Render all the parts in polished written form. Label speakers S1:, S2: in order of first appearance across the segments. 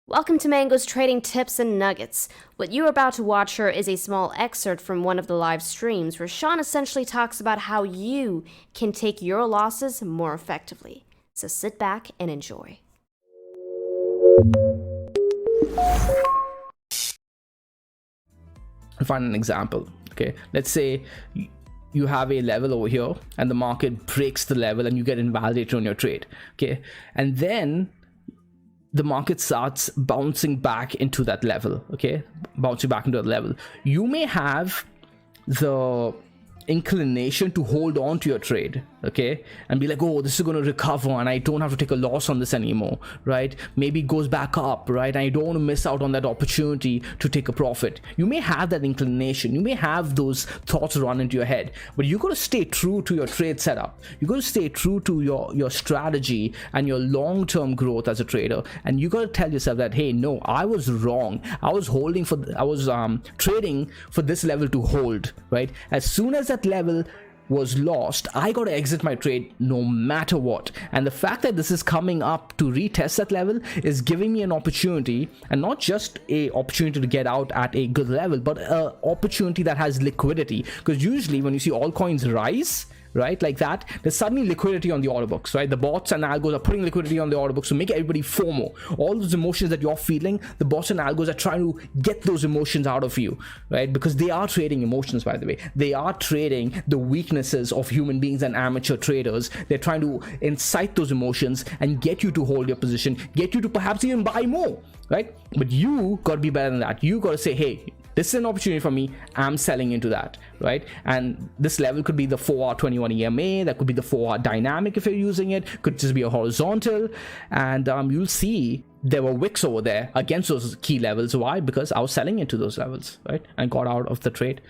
S1: Welcome to Mango's Trading Tips and Nuggets. What you're about to watch here is a small excerpt from one of the live streams where Shawn essentially talks about how you can take your losses more effectively. So sit back and enjoy.
S2: Find an example. Okay, let's say you have a level over here and the market breaks the level and you get invalidated on your trade. Okay, and then the market starts bouncing back into that level. Okay, bouncing back into the level. You may have the inclination to hold on to your trade, okay, and be like, oh, this is going to recover and I don't have to take a loss on this anymore, right? Maybe it goes back up, right? And I don't want to miss out on that opportunity to take a profit. You may have that inclination, you may have those thoughts run into your head, but you got to stay true to your trade setup. You got to stay true to your strategy and your long-term growth as a trader, and you got to tell yourself that, hey, no, I was wrong. I was trading for this level to hold, right? As soon as that level was lost, I got to exit my trade no matter what. And the fact that this is coming up to retest that level is giving me an opportunity, and not just a opportunity to get out at a good level, but an opportunity that has liquidity. Because usually when you see altcoins rise, right, like that, there's suddenly liquidity on the order books, right? The bots and algos are putting liquidity on the order books to make everybody FOMO. All those emotions that you're feeling, the bots and algos are trying to get those emotions out of you, right? Because they are trading emotions, by the way. They are trading the weaknesses of human beings and amateur traders. They're trying to incite those emotions and get you to hold your position, get you to perhaps even buy more, right? But you got to be better than that. You got to say, hey, this is an opportunity for me, I'm selling into that, right? And this level could be the 4-hour 21 EMA, that could be the 4-hour dynamic if you're using it, could just be a horizontal, and you'll see there were wicks over there against those key levels. Why? Because I was selling into those levels, right? And got out of the trade,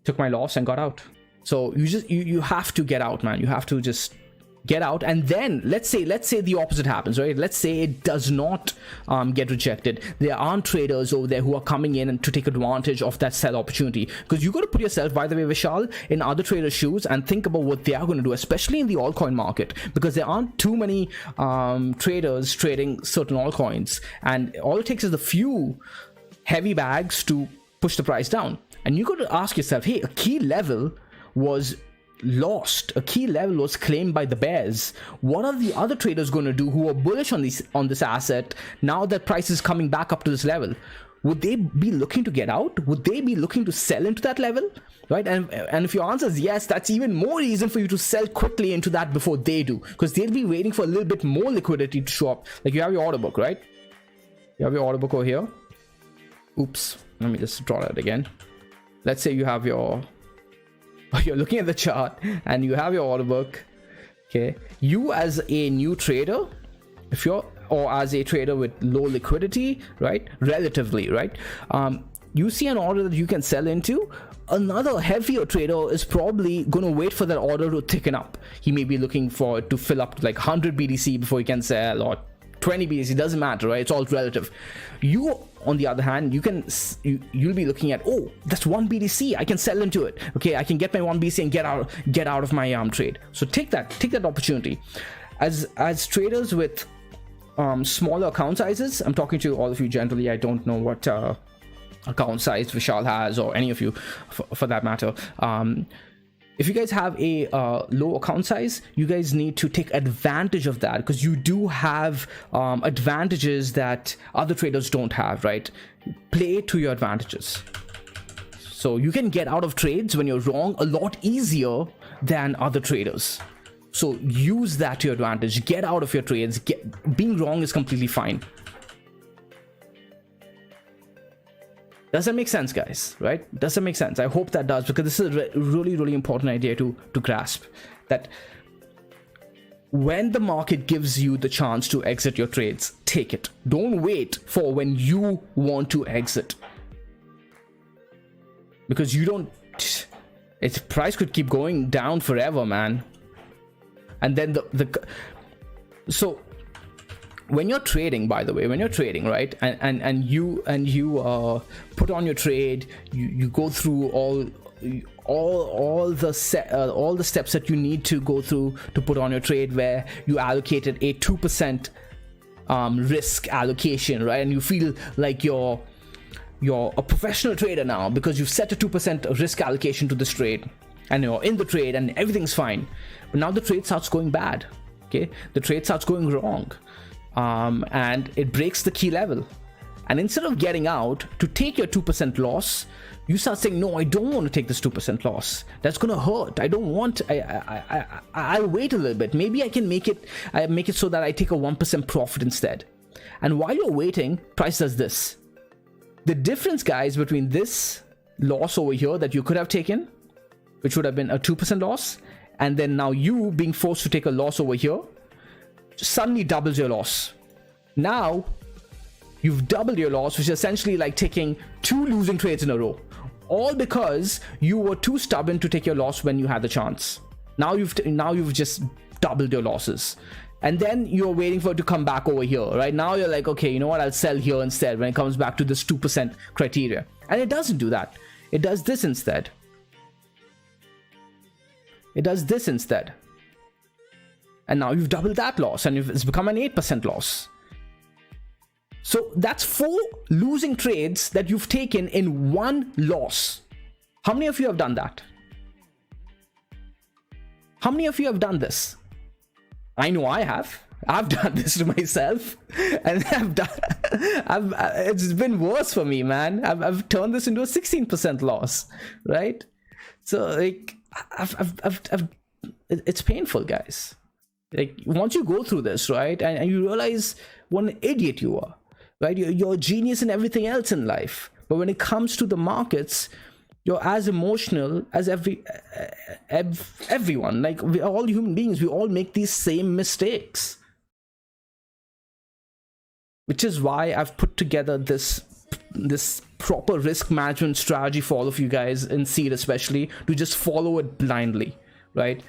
S2: took my loss and got out. So you have to get out, man. You have to just get out. And then let's say the opposite happens, right? Let's say it does not get rejected. There aren't traders over there who are coming in and to take advantage of that sell opportunity. Because you got to put yourself, by the way, Vishal, in other traders' shoes and think about what they are going to do, especially in the altcoin market, because there aren't too many traders trading certain altcoins, and all it takes is a few heavy bags to push the price down. And you got to ask yourself, hey, a key level was lost, a key level was claimed by the bears. What are the other traders going to do who are bullish on this asset now that price is coming back up to this level? Would they be looking to get out? Would they be looking to sell into that level, right? And if your answer is yes, that's even more reason for you to sell quickly into that before they do, because they'll be waiting for a little bit more liquidity to show up. Like, you have your order book, right? You have your order book over here. Oops, let me just draw that again. Let's say you have you're looking at the chart and you have your order book. Okay, you as a new trader, or as a trader with low liquidity, right, relatively, right, you see an order that you can sell into. Another heavier trader is probably going to wait for that order to thicken up. He may be looking for it to fill up to like 100 BTC before he can sell, or 20 BTC, doesn't matter, right? It's all relative. You, on the other hand, you'll be looking at, oh, that's 1 BTC, I can sell into it. Okay, I can get my 1 BTC and get out of my trade. So take that opportunity. As traders with smaller account sizes, I'm talking to all of you generally. I don't know what account size Vishal has, or any of you for that matter. If you guys have a low account size, you guys need to take advantage of that, because you do have advantages that other traders don't have, right? Play to your advantages. So you can get out of trades when you're wrong a lot easier than other traders. So use that to your advantage. Get out of your trades. Being wrong is completely fine. Does that make sense, guys? Right? Does that make sense? I hope that does, because this is a really, really important idea to grasp. That when the market gives you the chance to exit your trades, take it. Don't wait for when you want to exit, because you don't. Its price could keep going down forever, man. And then so. When you're trading, by the way, right, and you put on your trade, you go through all the steps that you need to go through to put on your trade, where you allocated a 2% risk allocation, right? And you feel like you're a professional trader now because you've set a 2% risk allocation to this trade, and you're in the trade and everything's fine. But now the trade starts going bad, okay? The trade starts going wrong, and it breaks the key level. And instead of getting out to take your 2% loss, you start saying, no, I don't want to take this 2% loss. That's going to hurt. I don't want, I'll wait a little bit. Maybe I can make it so that I take a 1% profit instead. And while you're waiting, price does this. The difference, guys, between this loss over here that you could have taken, which would have been a 2% loss, and then now you being forced to take a loss over here, suddenly doubles your loss. Now, you've doubled your loss, which is essentially like taking 2 losing trades in a row. All because you were too stubborn to take your loss when you had the chance. Now you've just doubled your losses. And then you're waiting for it to come back over here, right? Now you're like, okay, you know what? I'll sell here instead when it comes back to this 2% criteria. And it doesn't do that. It does this instead. It does this instead. And now you've doubled that loss and it's become an 8% loss. So that's 4 losing trades that you've taken in 1 loss. How many of you have done that? How many of you have done this? I know I have. I've done this to myself, and it's been worse for me, man. I've turned this into a 16% loss, right? So like, it's painful, guys. Like, once you go through this, right, and you realize what an idiot you are. Right, you're a genius in everything else in life, but when it comes to the markets, you're as emotional as everyone. Like, we're all human beings. We all make these same mistakes, which is why I've put together this proper risk management strategy for all of you guys in Seed, especially, to just follow it blindly, right?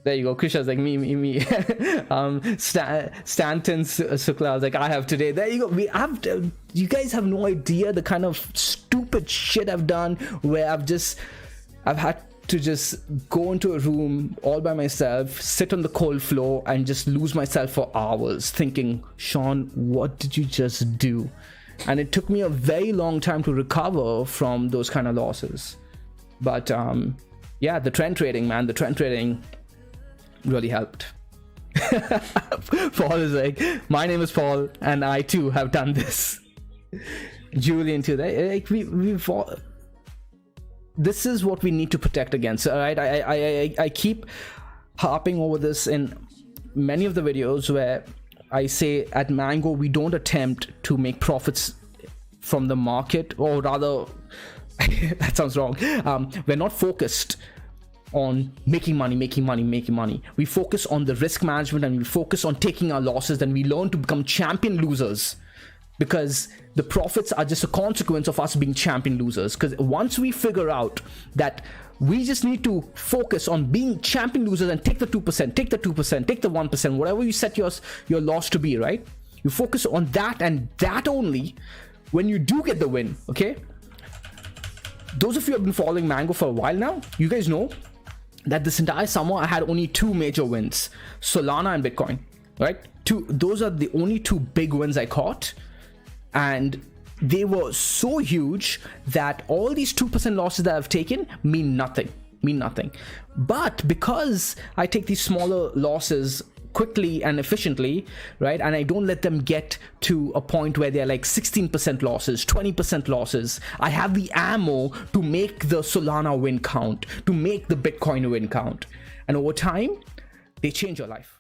S2: There you go. Krisha's like, me. Stanton's Sukla was like, I have today. There you go. You guys have no idea the kind of stupid shit I've done where I've had to just go into a room all by myself, sit on the cold floor, and just lose myself for hours thinking, Shawn, what did you just do? And it took me a very long time to recover from those kind of losses. But yeah, the trend trading, man, really helped. Paul is like, my name is Paul, and I too have done this. Julian too. Like, we've all, this is what we need to protect against. All right, I keep harping over this in many of the videos where I say at Mango we don't attempt to make profits from the market, or rather, that sounds wrong. We're not focused on making money. We focus on the risk management, and we focus on taking our losses, and we learn to become champion losers, because the profits are just a consequence of us being champion losers. Because once we figure out that we just need to focus on being champion losers and take the 2%, take the 2%, take the 1%, whatever you set your loss to be, right? You focus on that, and that only. When you do get the win, okay? Those of you who have been following Mango for a while now, you guys know that this entire summer I had only 2 major wins, Solana and Bitcoin, right? Those are the only 2 big wins I caught, and they were so huge that all these 2% losses that I've taken mean nothing. But because I take these smaller losses quickly and efficiently, right, and I don't let them get to a point where they're like 16% losses, 20% losses, I have the ammo to make the Solana win count, to make the Bitcoin win count, and over time they change your life.